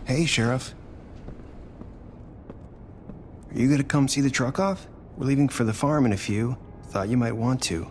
Hey, Sheriff. Are you gonna come see the truck off? We're leaving for the farm in a few. Thought you might want to.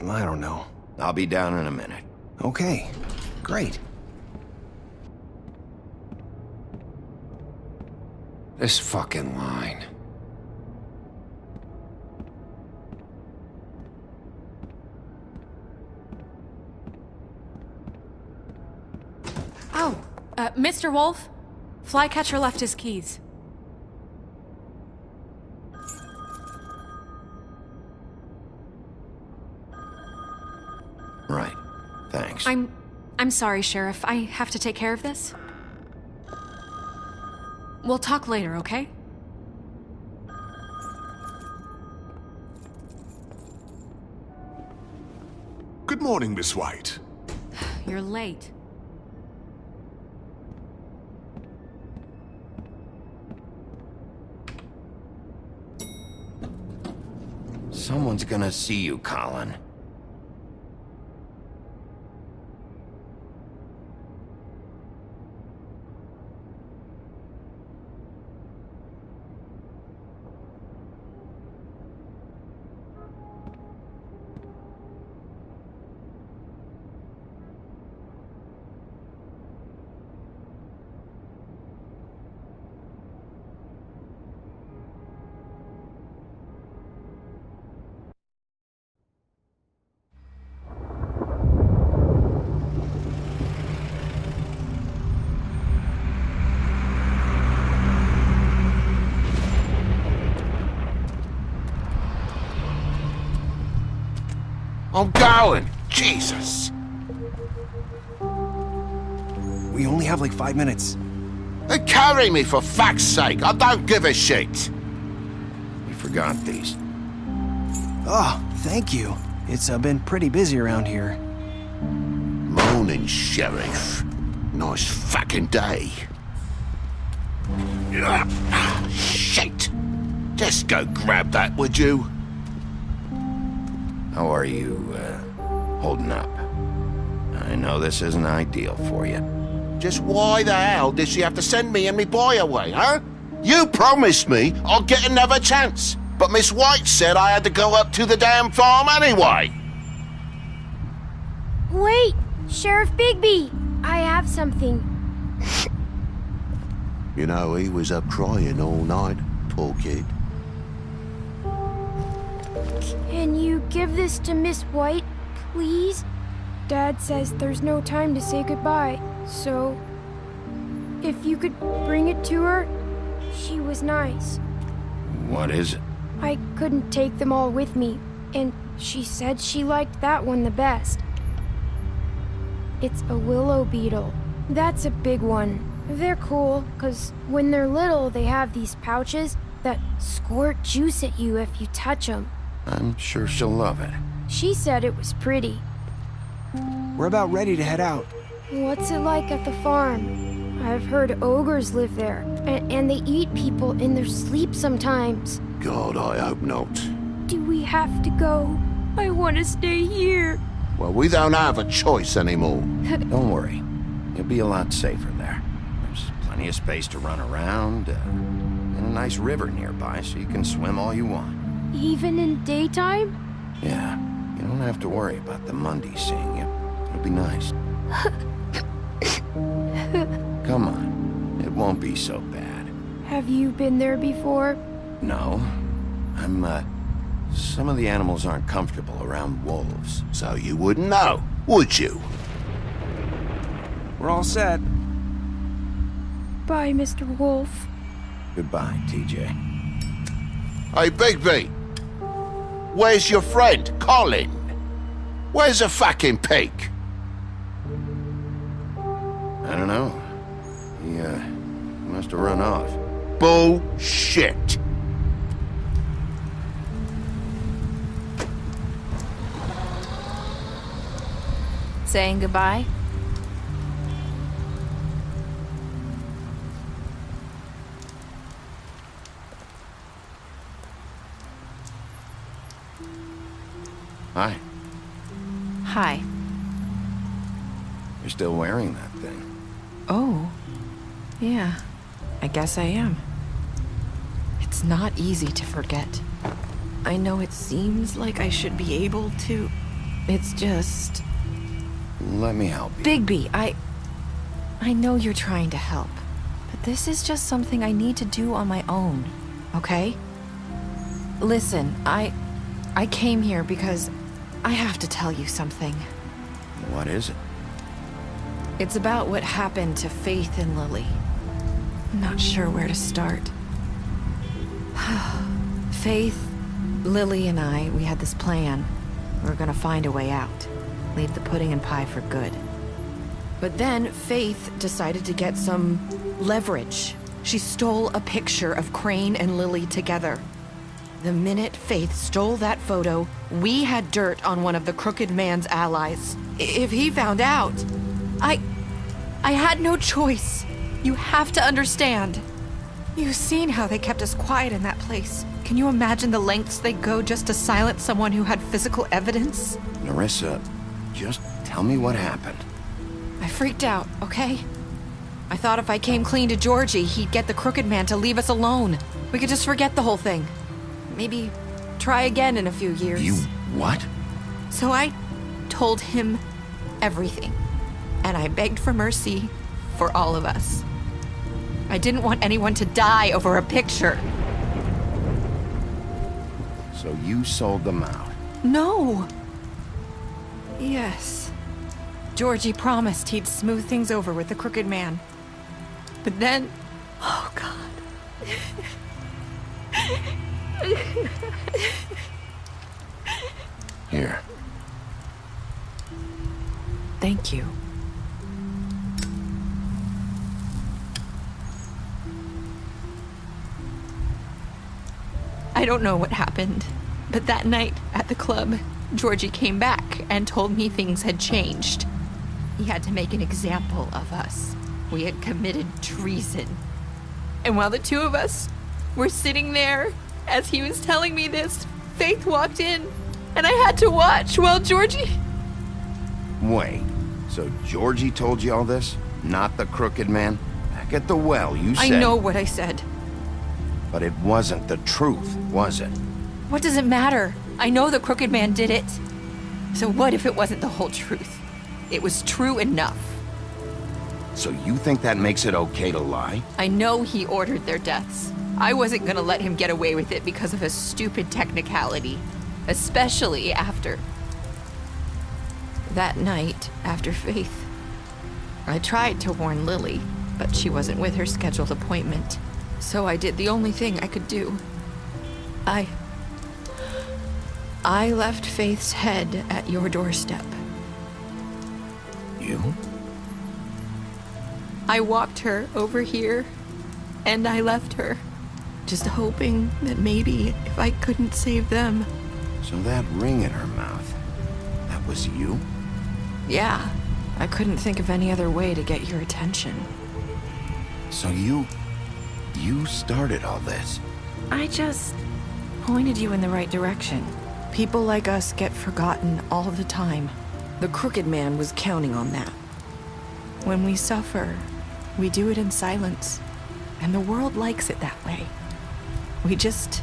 I don't know. I'll be down in a minute. Okay, great. This fucking line. Oh, Mr. Wolf? Flycatcher left his keys. Right. Thanks. I'm sorry, Sheriff. I have to take care of this. We'll talk later, okay? Good morning, Miss White. You're late. Someone's gonna see you, Colin. I'm going! Jesus! We only have like 5 minutes. They carry me for fuck's sake! I don't give a shit! You forgot these. Oh, thank you. It's been pretty busy around here. Morning, Sheriff. Nice fucking day. Shit! Just go grab that, would you? How are you, holding up? I know this isn't ideal for you. Just why the hell did she have to send me and me boy away, huh? You promised me I'd get another chance, but Miss White said I had to go up to the damn farm anyway. Wait, Sheriff Bigby, I have something. You know, he was up crying all night, poor kid. Can you give this to Miss White, please? Dad says there's no time to say goodbye, so if you could bring it to her, she was nice. What is it? I couldn't take them all with me, and she said she liked that one the best. It's a willow beetle. That's a big one. They're cool, 'cause when they're little, they have these pouches that squirt juice at you if you touch them. I'm sure she'll love it. She said it was pretty. We're about ready to head out. What's it like at the farm? I've heard ogres live there, and they eat people in their sleep sometimes. God, I hope not. Do we have to go? I want to stay here. Well, we don't have a choice anymore. Don't worry. You'll be a lot safer there. There's plenty of space to run around, and a nice river nearby so you can swim all you want. Even in daytime? Yeah, you don't have to worry about the Mondays seeing you. It'll be nice. Come on, it won't be so bad. Have you been there before? No, some of the animals aren't comfortable around wolves. So you wouldn't know, would you? We're all set. Bye, Mr. Wolf. Goodbye, TJ. Hey, Bigby! Where's your friend, Colin? Where's the fucking pig? I don't know. He, must have run off. Bullshit! Saying goodbye? Hi. Hi. You're still wearing that thing. Oh. Yeah, I guess I am. It's not easy to forget. I know it seems like I should be able to. It's just... Let me help you. Bigby, I know you're trying to help, but this is just something I need to do on my own, okay? Listen, I came here because I have to tell you something. What is it? It's about what happened to Faith and Lily. I'm not sure where to start. Faith, Lily, and I, we had this plan. We were gonna find a way out. Leave the pudding and pie for good. But then Faith decided to get some leverage. She stole a picture of Crane and Lily together. The minute Faith stole that photo, we had dirt on one of the Crooked Man's allies. If he found out, I had no choice. You have to understand. You've seen how they kept us quiet in that place. Can you imagine the lengths they go just to silence someone who had physical evidence? Nerissa, just tell me what happened. I freaked out, okay? I thought if I came clean to Georgie, he'd get the Crooked Man to leave us alone. We could just forget the whole thing. Maybe try again in a few years. You what? So I told him everything. And I begged for mercy for all of us. I didn't want anyone to die over a picture. So you sold them out? No. Yes. Georgie promised he'd smooth things over with the Crooked Man. But then... Oh, God. Here. Thank you. I don't know what happened, but that night at the club, Georgie came back and told me things had changed. He had to make an example of us. We had committed treason. And while the two of us were sitting there, as he was telling me this, Faith walked in, and I had to watch while Georgie... Wait, so Georgie told you all this? Not the Crooked Man? Back at the well, you said... I know what I said. But it wasn't the truth, was it? What does it matter? I know the Crooked Man did it. So what if it wasn't the whole truth? It was true enough. So you think that makes it okay to lie? I know he ordered their deaths. I wasn't gonna let him get away with it because of a stupid technicality. Especially after... that night, after Faith. I tried to warn Lily, but she wasn't with her scheduled appointment. So I did the only thing I could do. I left Faith's head at your doorstep. You? I walked her over here, and I left her, just hoping that maybe if I couldn't save them. So that ring in her mouth, that was you? Yeah, I couldn't think of any other way to get your attention. So you started all this? I just pointed you in the right direction. People like us get forgotten all the time. The Crooked Man was counting on that. When we suffer, we do it in silence, and the world likes it that way. We just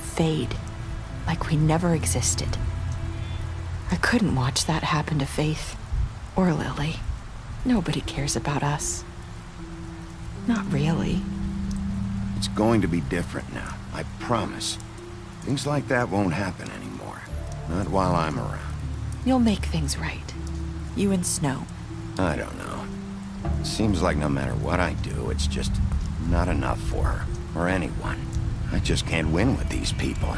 fade, like we never existed. I couldn't watch that happen to Faith, or Lily. Nobody cares about us. Not really. It's going to be different now, I promise. Things like that won't happen anymore. Not while I'm around. You'll make things right. You and Snow. I don't know. It seems like no matter what I do, it's just not enough for her, or anyone. I just can't win with these people.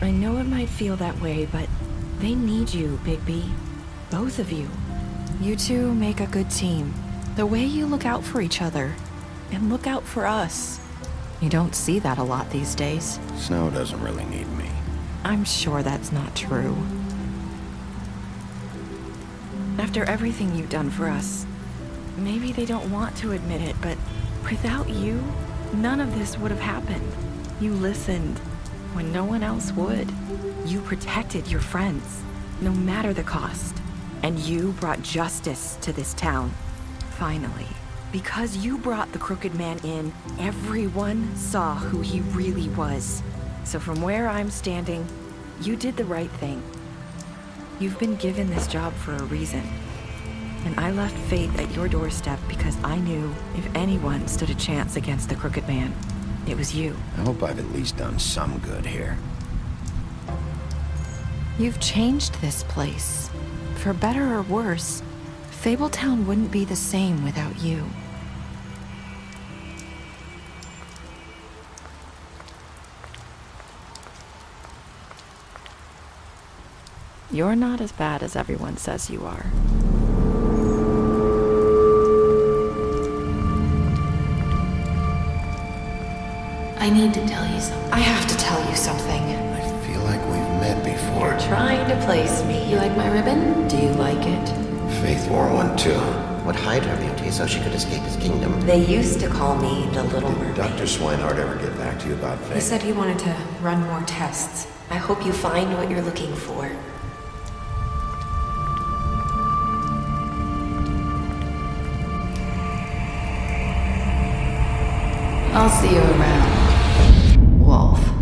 I know it might feel that way, but they need you, Bigby. Both of you. You two make a good team. The way you look out for each other, and look out for us. You don't see that a lot these days. Snow doesn't really need me. I'm sure that's not true. After everything you've done for us, maybe they don't want to admit it, but without you, none of this would have happened. You listened when no one else would. You protected your friends, no matter the cost. And you brought justice to this town. Finally. Because you brought the Crooked Man in, everyone saw who he really was. So from where I'm standing, you did the right thing. You've been given this job for a reason. And I left Faith at your doorstep because I knew if anyone stood a chance against the Crooked Man, it was you. I hope I've at least done some good here. You've changed this place. For better or worse, Fabletown wouldn't be the same without you. You're not as bad as everyone says you are. I need to tell you something. I have to tell you something. I feel like we've met before. You're trying to place me. You like my ribbon? Do you like it? Faith wore one too. Would hide her beauty so she could escape his kingdom. They used to call me the Little Mermaid. Dr. Swinehart ever get back to you about Faith? He said he wanted to run more tests. I hope you find what you're looking for. I'll see you around, Wolf.